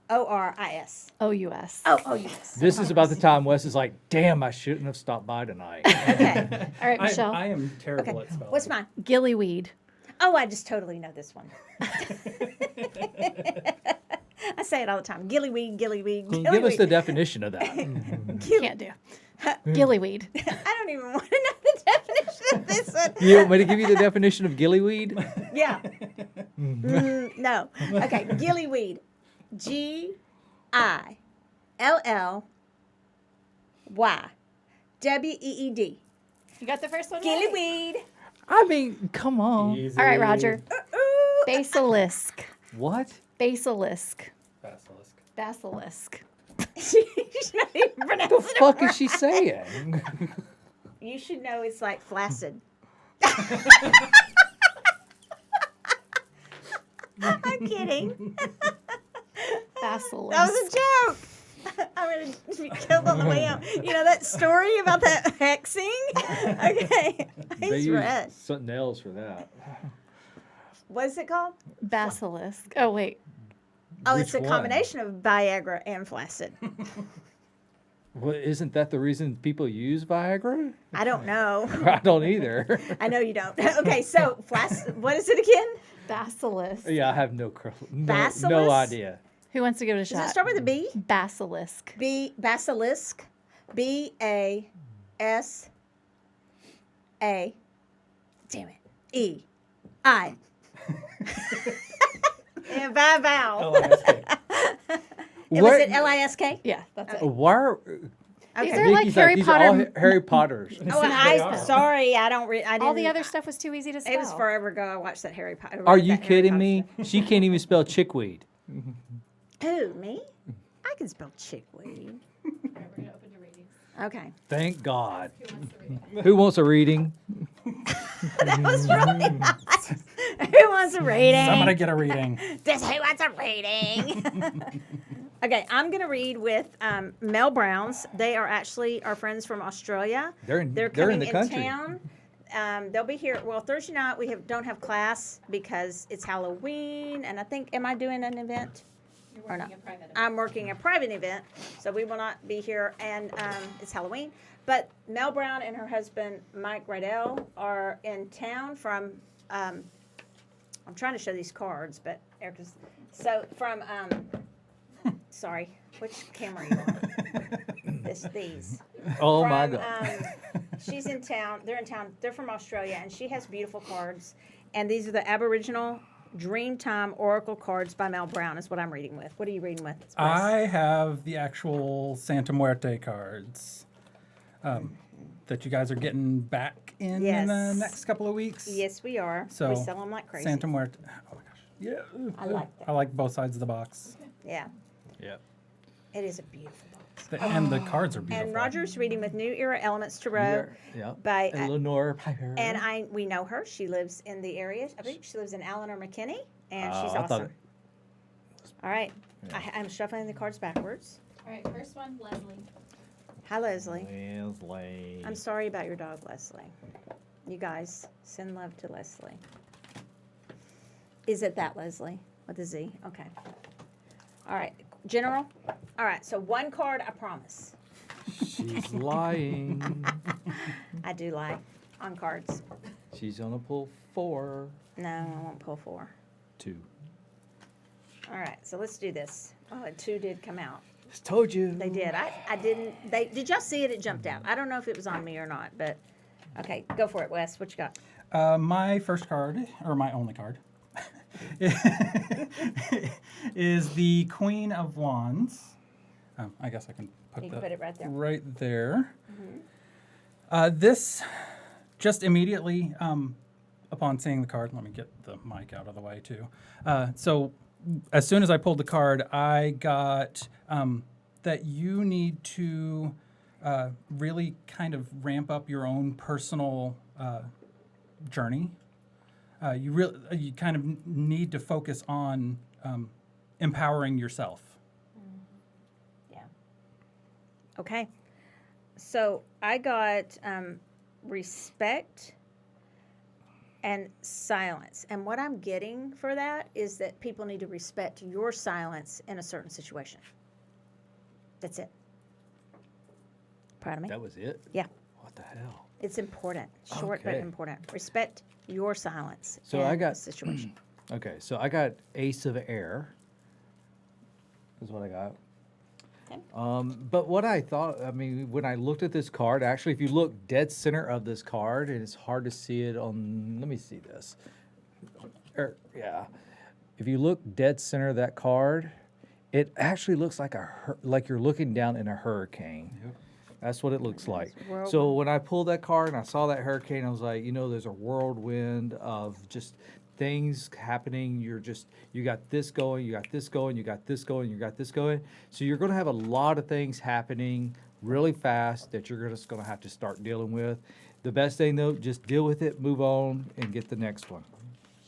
OUS. Oh, yes. This is about the time Wes is like, damn, I shouldn't have stopped by tonight. Okay. All right, Michelle. I am terrible Okay. at spelling. What's mine? Gillyweed. Oh, I just totally know this one. I say it all the time. Gillyweed, gillyweed, Can you give us the gillyweed. definition of that? Can't do. Gillyweed. I don't even want to know the definition of this one. You want me to give you the definition of gillyweed? Yeah. No. Okay. Gillyweed. GILLYWEED. You got the first one? Gillyweed. I mean, come on. Easy. All right, Roger. Ooh. Basilisk. What? Basilisk. Basilisk. Basilisk. She's not even pronouncing What the it fuck right. is she saying? You should know it's like flaccid. I'm kidding. Basilisk. That was a joke. I'm going to be killed on the way out. You know that story about that hexing? Okay. They He's use red. something else for that. What is it called? Basilisk. Oh, wait. Oh, Which it's a one? combination of Viagra and flaccid. Well, isn't that the reason people use Viagra? I don't know. I don't either. I know you don't. Okay, so flaccid. What is it again? Basilisk. Yeah, I have no Basilisk? no idea. Who wants to give it a Does it shot? start with a B? Basilisk. Basilisk. BASA. Damn it. EI. And by vowel. L-I-S-K. Was What- it LISK? Yeah, that's it. Why are These Okay. are like Nikki's Harry these are Potter. all Harry Potters. Oh, They are. I'm sorry. I don't. I didn't. All the other stuff was too easy to spell. It was forever ago. I watched that Harry Potter. Are read you that Harry kidding Potter me? She can't even spell chickweed. stuff. Who, me? I can spell chickweed. All right, we're gonna open to ratings. Okay. Thank God. Who wants to read it? Who wants a reading? That was really nice. Who wants a rating? Somebody get a reading. Who wants a rating? Okay, I'm going to read with Mel Browns. They are actually our friends from Australia. They're in coming the country. town. They'll be here. Well, Thursday night we don't have class because it's Halloween, and I think am I doing an event? You're Or working not. a private event. I'm working a private event, so we will not be here, and it's Halloween. But Mel Brown and her husband Mike Rydell are in town from. I'm trying to show these cards, but Erica's so from. Sorry, which camera are you on? These. Oh my From, God. She's in town. They're in town. They're from Australia, and she has beautiful cards. And these are the Aboriginal Dreamtime Oracle cards by Mel Brown. Is what I'm reading with. What are you reading with? Wes? I have the actual Santa Muerte cards that you guys are getting back in the Yes. next couple of weeks. Yes, we are. So we sell them like crazy. Santa Muerte. Oh my gosh. Yeah. I like that. I like both sides of the box. Yeah, Yep. it is a beautiful box. And the cards are beautiful. And Roger's reading with New Era Elements Tarot Yep. by. Lenore Piper. And we know her. She lives in the area. I think she lives in Allen or McKinney, and she's I thought awesome. it- All right, I'm shuffling the cards backwards. All right, first one, Leslie. Hi, Leslie. Leslie. I'm sorry about your dog, Leslie. You guys, send love to Leslie. Is it that Leslie with a Z? Okay. All right, General. All right, so one card, I promise. She's lying. I do lie on cards. She's gonna pull 4, No, I won't pull 4. 2. All right, so let's do this. Oh, and 2 did come out. Just told you. They did. I didn't. Did y'all see it? It jumped out. I don't know if it was on me or not, but okay, go for it, Wes. What you got? My first card, or my only card, is the Queen of Wands. I guess I can put You that can put it right there. right there. This just immediately, upon seeing the card, let me get the mic out of the way too. So as soon as I pulled the card, I got that you need to really kind of ramp up your own personal journey. You kind of need to focus on empowering yourself. Yeah. Okay. So I got respect and silence. And what I'm getting for that is that people need to respect your silence in a certain situation. That's it. Proud of me? That was it? Yeah. What the hell? It's important. Short but Okay. important. Respect your silence So in I a got situation. Okay, so I got Ace of Air. Is what I got. Okay. But what I thought, I mean, when I looked at this card, actually, if you look dead center of this card, and it's hard to see it on, let me see this. Yeah. If you look dead center of that card, it actually looks like like you're looking down in a hurricane. Yep. That's what it looks like. Whirlwind. So when I pulled that card and I saw that hurricane, I was like, there's a whirlwind of just things happening. You got this going, you got this going, you got this going, you got this going. So you're going to have a lot of things happening really fast that you're just going to have to start dealing with. The best thing though, just deal with it, move on, and get the next one.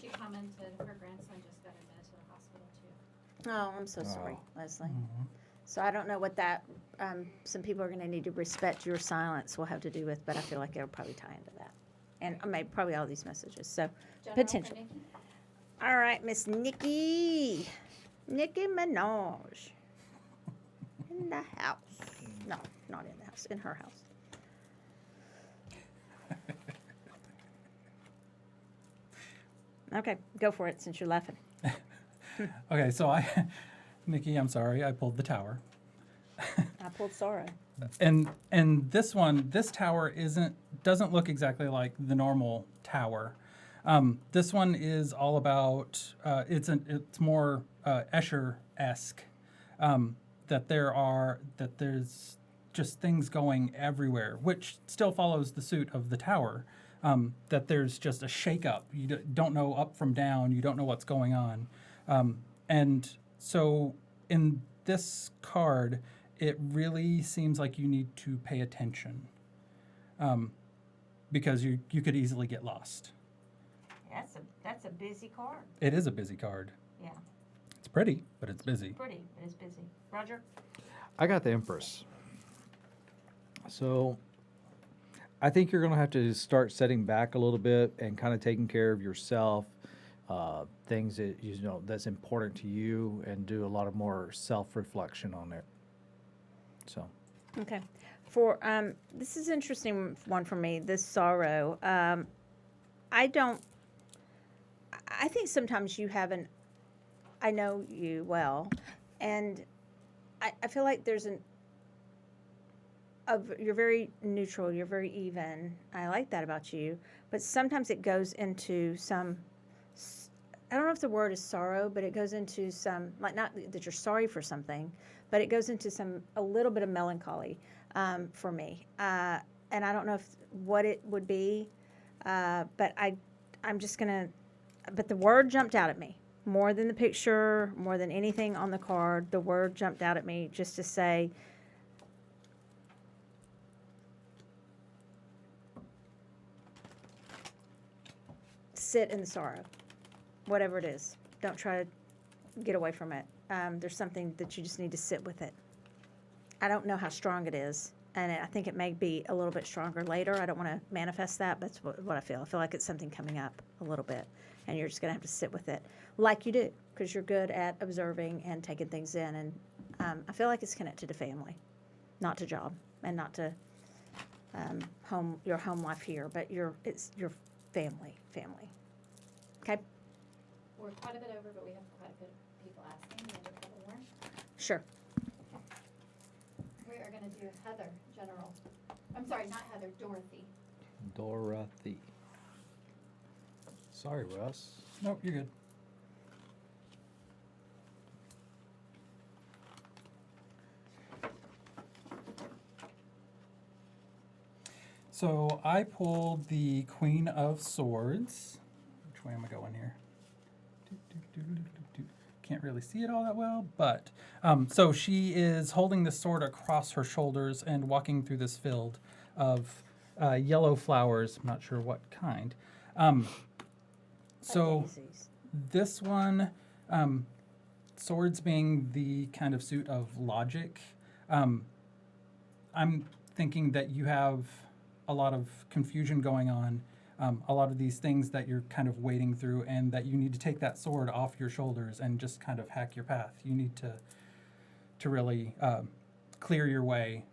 She commented her grandson just got admitted to the hospital too. Oh, I'm so sorry, Wow. Leslie. So I don't know what that, some people are going to need to respect your silence will have to do with, but I feel like it'll probably tie into that. And maybe probably all these messages. So, General potential. for Nikki? All right, Miss Nikki. Nicki Minaj. In the house. No, not in the house. In her house. Okay, go for it since you're laughing. Okay, so Nikki, I'm sorry, I pulled the tower. I pulled sorrow. And this tower doesn't look exactly like the normal tower. This one is all about it's more Escher-esque. That there's just things going everywhere, which still follows the suit of the tower. That there's just a shakeup. You don't know up from down. You don't know what's going on. And so in this card, it really seems like you need to pay attention because you could easily get lost. That's a busy card. It is a busy card. Yeah, It's pretty, but it's busy. pretty, but it's busy. Roger? I got the Empress. So I think you're going to have to start setting back a little bit and kind of taking care of yourself, things that that's important to you, and do a lot of more self-reflection on it. So Okay. For this is an interesting one for me. This sorrow. I think sometimes you have I know you well, and I feel like there's you're very neutral. You're very even. I like that about you. But sometimes it goes into some. I don't know if the word is sorrow, but it goes into some, like, not that you're sorry for something, but it goes into a little bit of melancholy for me. And I don't know what it would be, but I'm just going to, but the word jumped out at me more than the picture, more than anything on the card. The word jumped out at me just to say, sit in the sorrow. Whatever it is, don't try to get away from it. There's something that you just need to sit with it. I don't know how strong it is, and I think it may be a little bit stronger later. I don't want to manifest that, but that's what I feel. I feel like it's something coming up a little bit, and you're just going to have to sit with it like you do, because you're good at observing and taking things in. And I feel like it's connected to family, not to job, and not to your home life here, but it's your family. Okay. We're quite a bit over, but we have quite a bit of people asking. We have a couple more. Sure. We are going to do Heather, General. I'm sorry, not Heather, Dorothy. Dorothy. Sorry, Russ. Nope, you're good. So I pulled the Queen of Swords. Which way am I going here? Can't really see it all that well, but so she is holding the sword across her shoulders and walking through this field of yellow flowers. I'm not sure what kind. So Daisies. this one, swords being the kind of suit of logic, I'm thinking that you have a lot of confusion going on A lot of these things that you're kind of wading through, and that you need to take that sword off your shoulders and just kind of hack your path. You need to really clear your way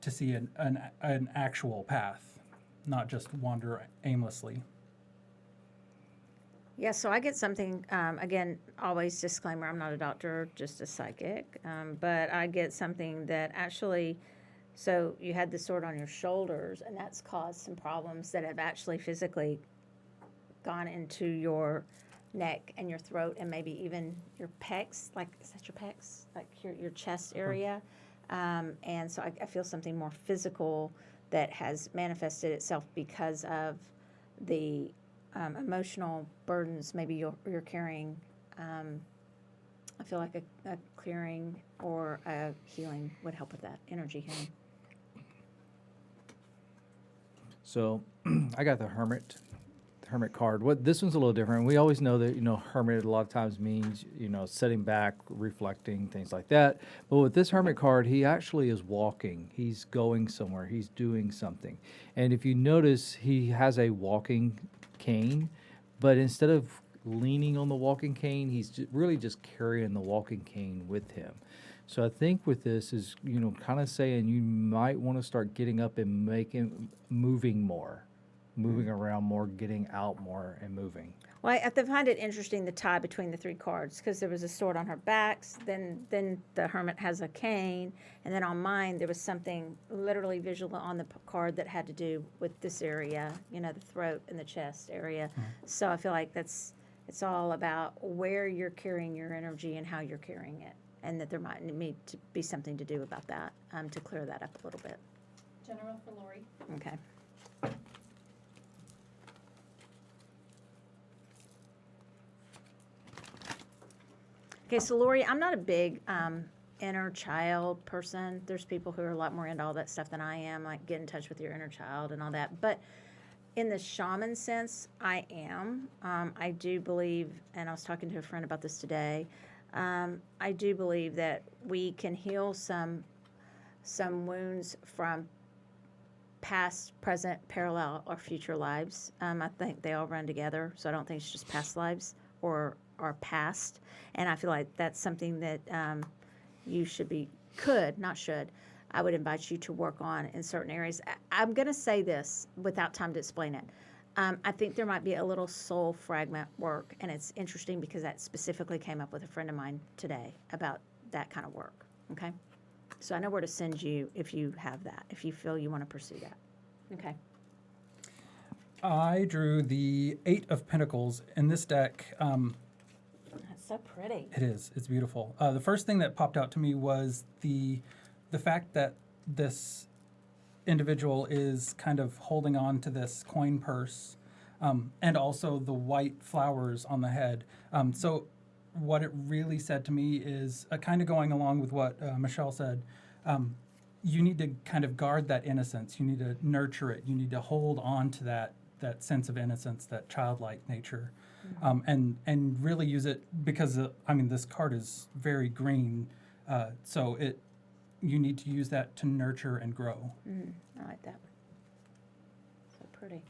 to see an actual path, not just wander aimlessly. Yeah, so I get something, again, always disclaimer, I'm not a doctor, just a psychic, but I get something that actually, so you had the sword on your shoulders, and that's caused some problems that have actually physically gone into your neck and your throat and maybe even your pecs, like, is that your pecs? Like your chest area. And so I feel something more physical that has manifested itself because of the emotional burdens maybe you're carrying. I feel like a clearing or a healing would help with that, energy healing. So I got the Hermit card. What this one's a little different. We always know that Hermit a lot of times means sitting back, reflecting, things like that. But with this Hermit card, he actually is walking. He's going somewhere. He's doing something. And if you notice, he has a walking cane, but instead of leaning on the walking cane, he's really just carrying the walking cane with him. So I think with this is kind of saying you might want to start getting up and moving more. Moving around more, getting out more, and moving. Well, I find it interesting, the tie between the three cards, because there was a sword on her backs, then the Hermit has a cane, and then on mine there was something literally visual on the card that had to do with this area, the throat and the chest area. So I feel like it's all about where you're carrying your energy and how you're carrying it, and that there might need to be something to do about that, to clear that up a little bit. General for Lori. Okay. Okay, so Lori, I'm not a big inner child person. There's people who are a lot more into all that stuff than I am, like get in touch with your inner child and all that. But in the shaman sense, I am. I do believe, and I was talking to a friend about this today, I do believe that we can heal some wounds from past, present, parallel, or future lives. I think they all run together, so I don't think it's just past lives or past. And I feel like that's something that you I would invite you to work on in certain areas. I'm going to say this without time to explain it. I think there might be a little soul fragment work, and it's interesting because that specifically came up with a friend of mine today about that kind of work, okay? So I know where to send you if you have that, if you feel you want to pursue that. Okay. I drew the 8 of Pentacles in this deck. That's so pretty. It is. It's beautiful. The first thing that popped out to me was the fact that this individual is kind of holding on to this coin purse, and also the white flowers on the head. So what it really said to me is kind of going along with what Michelle said. You need to kind of guard that innocence. You need to nurture it. You need to hold on to that sense of innocence, that childlike nature, and really use it because this card is very green, so you need to use that to nurture and grow. I like that. So pretty.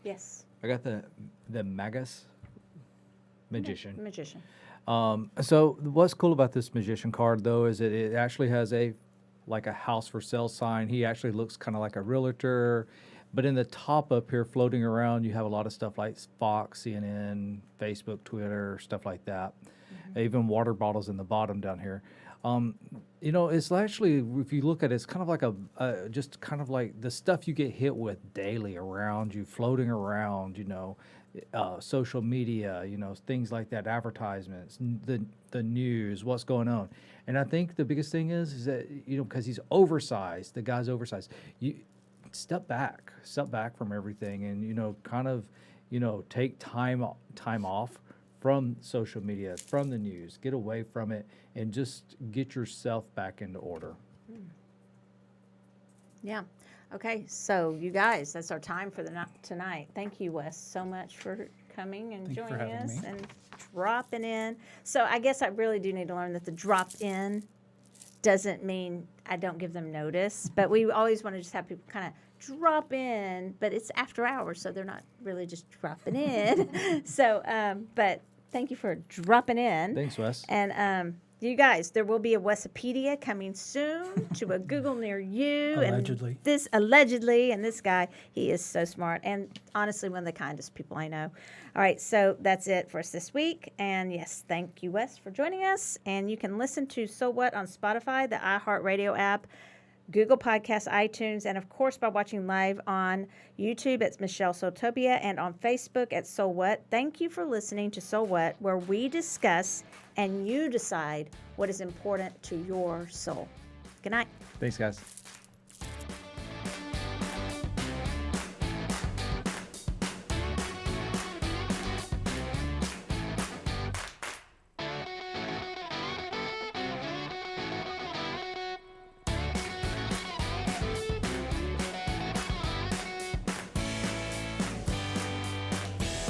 Yes. I got the Magus magician. Magician. So what's cool about this magician card though is that it actually has a house for sale sign. He actually looks kind of like a realtor. But in the top up here, floating around, you have a lot of stuff like Fox, CNN, Facebook, Twitter, stuff like that. Even water bottles in the bottom down here. It's actually, if you look at it, it's kind of like just kind of like the stuff you get hit with daily around you, floating around, social media, things like that, advertisements, the news, what's going on. And I think the biggest thing is that, because he's oversized, the guy's oversized, you step back from everything and, kind of, take time off from social media, from the news, get away from it, and just get yourself back into order. Yeah. Okay. So you guys, that's our time for tonight. Thank you, Wes, so much for coming and Thank you for joining having us me. and dropping in. So I guess I really do need to learn that the drop in doesn't mean I don't give them notice, but we always want to just have people kind of drop in, but it's after hours, so they're not really just dropping in. So, but thank you for dropping in. Thanks, Wes. And you guys, there will be a Wesopedia coming soon to a Google near you. Allegedly. And this guy, he is so smart and honestly one of the kindest people I know. All right, so that's it for us this week. And yes, thank you, Wes, for joining us. And you can listen to SoulWhat on Spotify, the iHeart Radio app, Google Podcasts, iTunes, and of course by watching live on YouTube at Michelle Soultopia and on Facebook at SoulWhat. Thank you for listening to SoulWhat, where we discuss and you decide what is important to your soul. Good night. Thanks, guys.